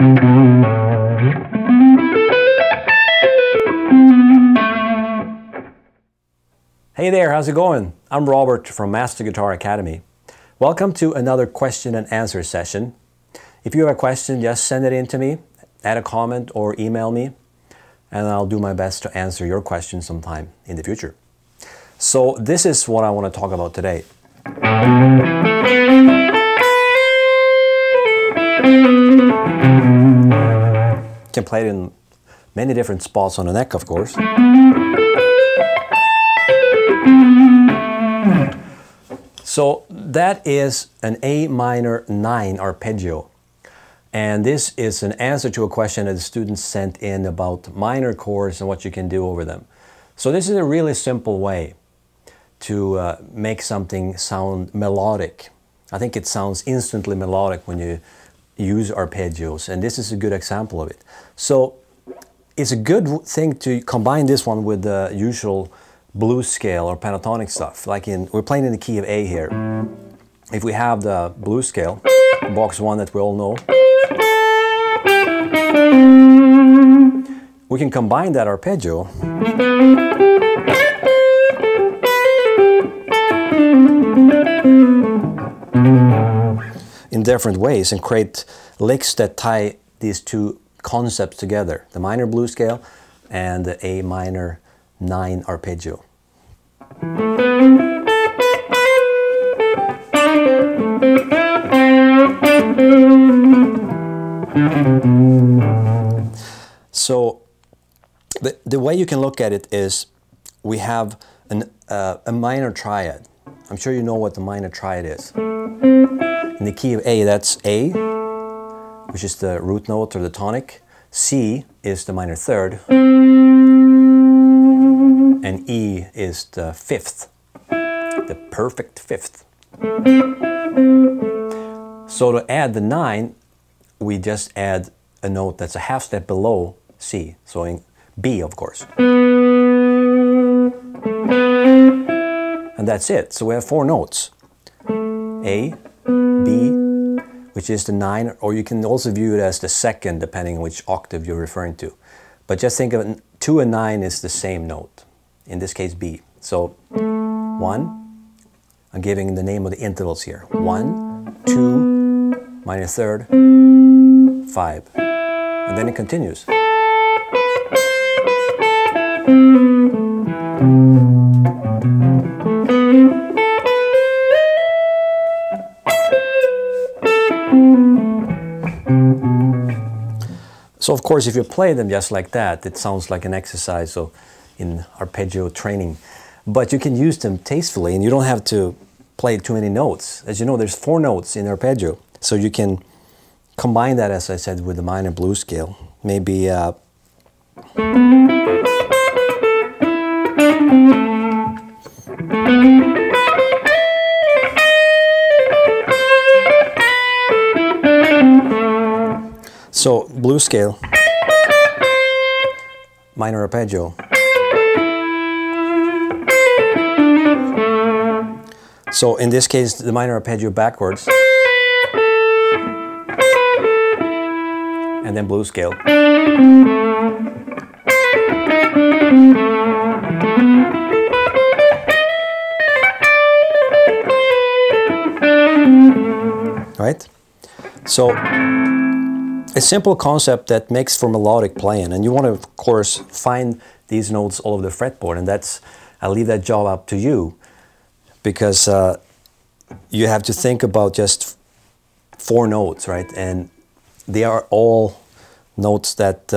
Hey there, how's it going? I'm Robert from Master Guitar Academy. Welcome to another question and answer session. If you have a question, just send it in to me, add a comment or email me, and I'll do my best to answer your question sometime in the future. So this is what I want to talk about today. You can play it in many different spots on the neck, of course. So that is an A minor 9 arpeggio. And this is an answer to a question that the students sent in about minor chords and what you can do over them. So this is a really simple way to make something sound melodic. I think it sounds instantly melodic when you use arpeggios, and this is a good example of it. So it's a good thing to combine this one with the usual blues scale or pentatonic stuff. Like we're playing in the key of A here. If we have the blues scale, box 1 that we all know, we can combine that arpeggio in different ways and create licks that tie these two concepts together, the minor blues scale and the A minor 9 arpeggio. So the way you can look at it is we have a minor triad. I'm sure you know what the minor triad is. In the key of A, that's A, which is the root note or the tonic. C is the minor third. And E is the fifth, the perfect fifth. So to add the 9, we just add a note that's a half step below C, so in B, of course. And that's it. So we have 4 notes. A, B, which is the 9, or you can also view it as the second, depending on which octave you're referring to. But just think of it, 2 and 9 is the same note. In this case, B. So 1, I'm giving the name of the intervals here. 1, 2, minor third, 5. And then it continues. So of course, if you play them just like that, it sounds like an exercise in arpeggio training. But you can use them tastefully, and you don't have to play too many notes. As you know, there's 4 notes in arpeggio, so you can combine that, as I said, with the minor blues scale. Maybe so blues scale, minor arpeggio. So in this case, the minor arpeggio backwards, and then blues scale. Right? So a simple concept that makes for melodic playing, and you want to, of course, find these notes all over the fretboard, and I'll leave that job up to you, because you have to think about just 4 notes, right? And they are all notes that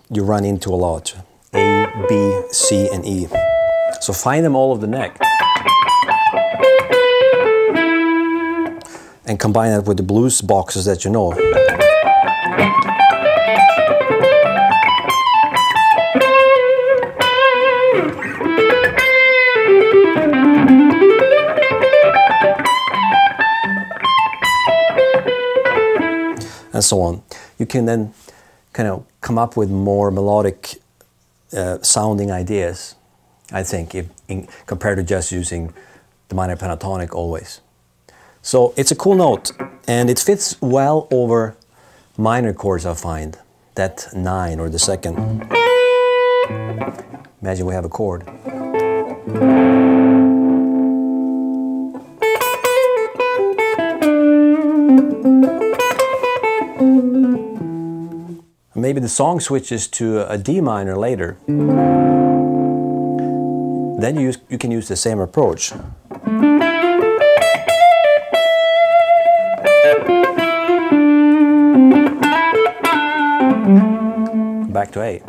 you run into a lot. A, B, C, and E. So find them all over the neck. And combine that with the blues boxes that you know. And so on. You can then kind of come up with more melodic sounding ideas, I think, compared to just using the minor pentatonic always. So it's a cool note, and it fits well over minor chords I'll find. That 9 or the second. Imagine we have a chord. Maybe the song switches to a D minor later. Then you can use the same approach. Back to A.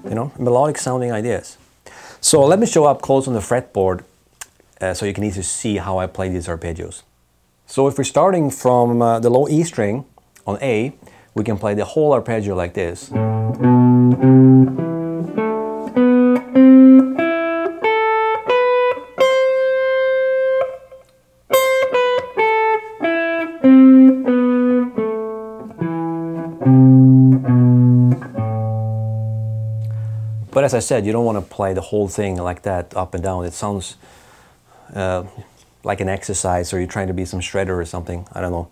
You know, melodic sounding ideas. So let me show up close on the fretboard so you can easily see how I play these arpeggios. So if we're starting from the low E string on A, we can play the whole arpeggio like this. But as I said, you don't want to play the whole thing like that up and down. It sounds like an exercise, or you're trying to be some shredder or something. I don't know.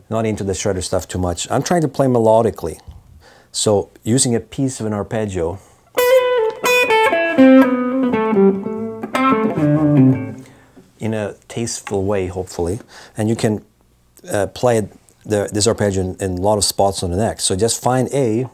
Not into the shredder stuff too much. I'm trying to play melodically. So using a piece of an arpeggio in a tasteful way, hopefully, and you can play this arpeggio in a lot of spots on the neck. So just find A,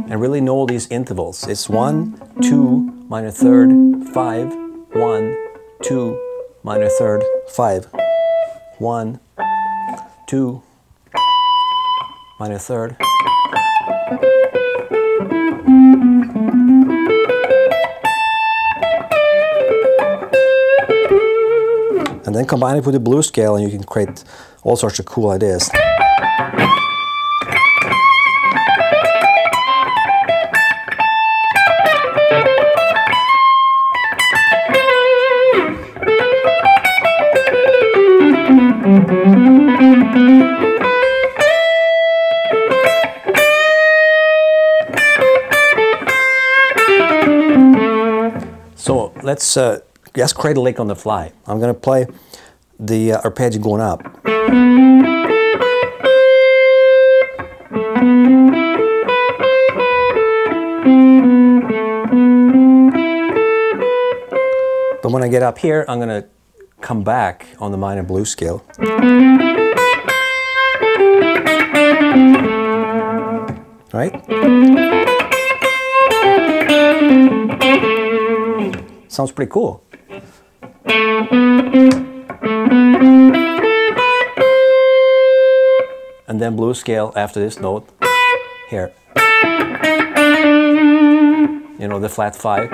and really know these intervals. It's 1, 2, minor third, 5, 1, 2, minor third, 5, 1, 2, minor third. And then combine it with the blues scale and you can create all sorts of cool ideas. So let's just create a lick on the fly. I'm going to play the arpeggio going up. But when I get up here, I'm going to come back on the minor blues scale. Right? Sounds pretty cool. And then blues scale after this note here. You know, the flat 5.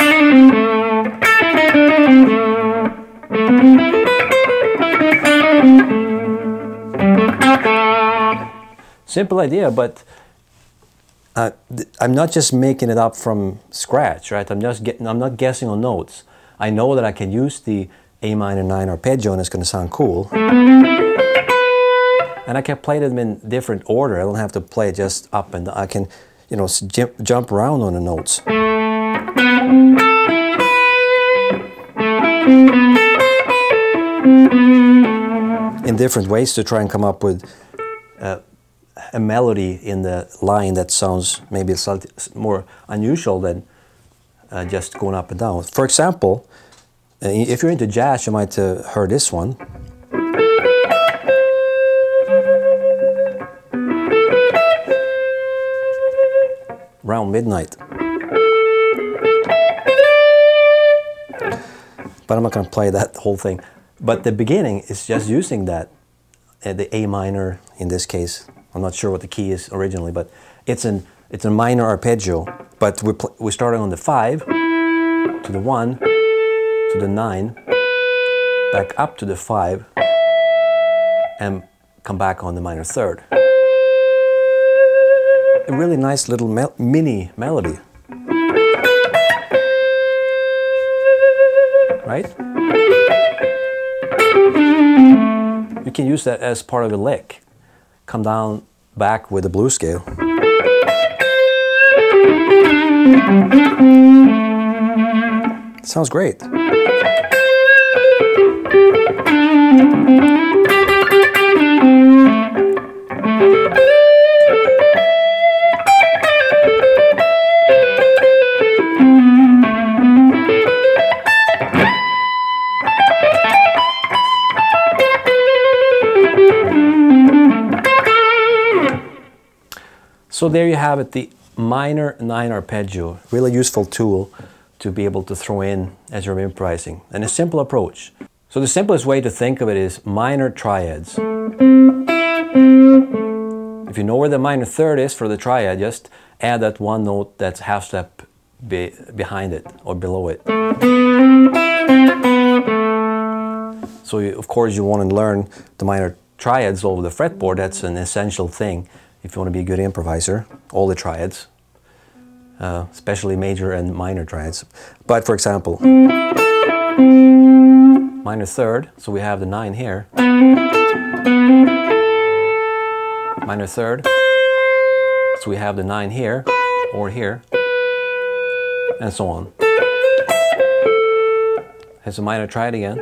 Simple idea, but I'm not just making it up from scratch, right? I'm not guessing on notes. I know that I can use the A minor 9 arpeggio and it's going to sound cool. And I can play them in different order. I don't have to play just up and down. I can, you know, jump around on the notes. In different ways to try and come up with a melody in the line that sounds maybe slightly more unusual than just going up and down. For example, if you're into jazz, you might have heard this one. Around midnight. But I'm not going to play that whole thing. But the beginning is just using that, the A minor in this case. I'm not sure what the key is originally, but it's a minor arpeggio. But we're starting on the 5, to the 1, to the 9, back up to the 5, and come back on the minor third. A really nice little mini melody. Right? You can use that as part of a lick. Come down back with the blues scale. Sounds great. So there you have it, the minor 9 arpeggio. Really useful tool to be able to throw in as you're improvising. And a simple approach. So the simplest way to think of it is minor triads. If you know where the minor third is for the triad, just add that one note that's half step behind it or below it. So of course you want to learn the minor triads over the fretboard. That's an essential thing if you want to be a good improviser. All the triads, especially major and minor triads. But for example, minor third, so we have the 9 here. Minor third, so we have the 9 here, or here, and so on. Here's a minor triad again.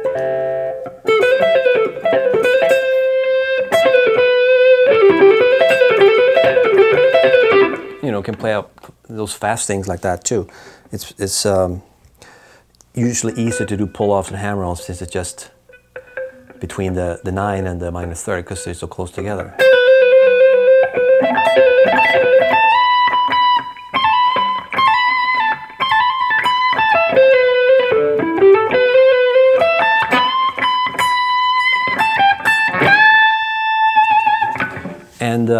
You know, can play up those fast things like that too. It's usually easier to do pull-offs and hammer-ons since it's just between the 9 and the minor third because they're so close together. And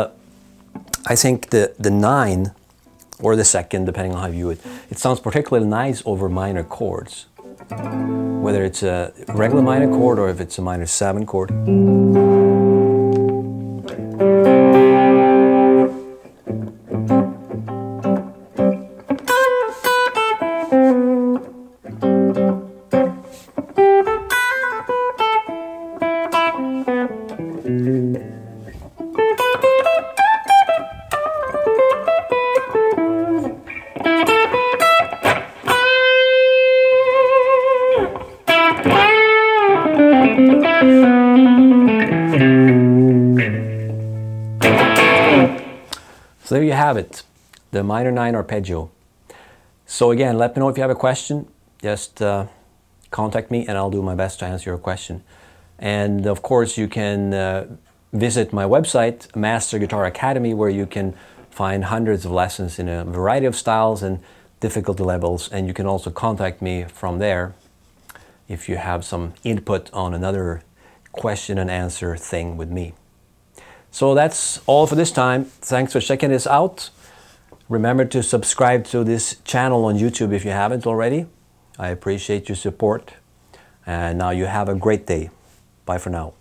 I think the 9 or the second, depending on how you view it, it sounds particularly nice over minor chords. Whether it's a regular minor chord or if it's a minor 7 chord. So there you have it, the minor 9 arpeggio. So again, let me know if you have a question. Just contact me and I'll do my best to answer your question. And of course you can visit my website, Master Guitar Academy, where you can find hundreds of lessons in a variety of styles and difficulty levels. And you can also contact me from there if you have some input on another question and answer thing with me. So that's all for this time. Thanks for checking this out. Remember to subscribe to this channel on YouTube if you haven't already. I appreciate your support. And now you have a great day. Bye for now.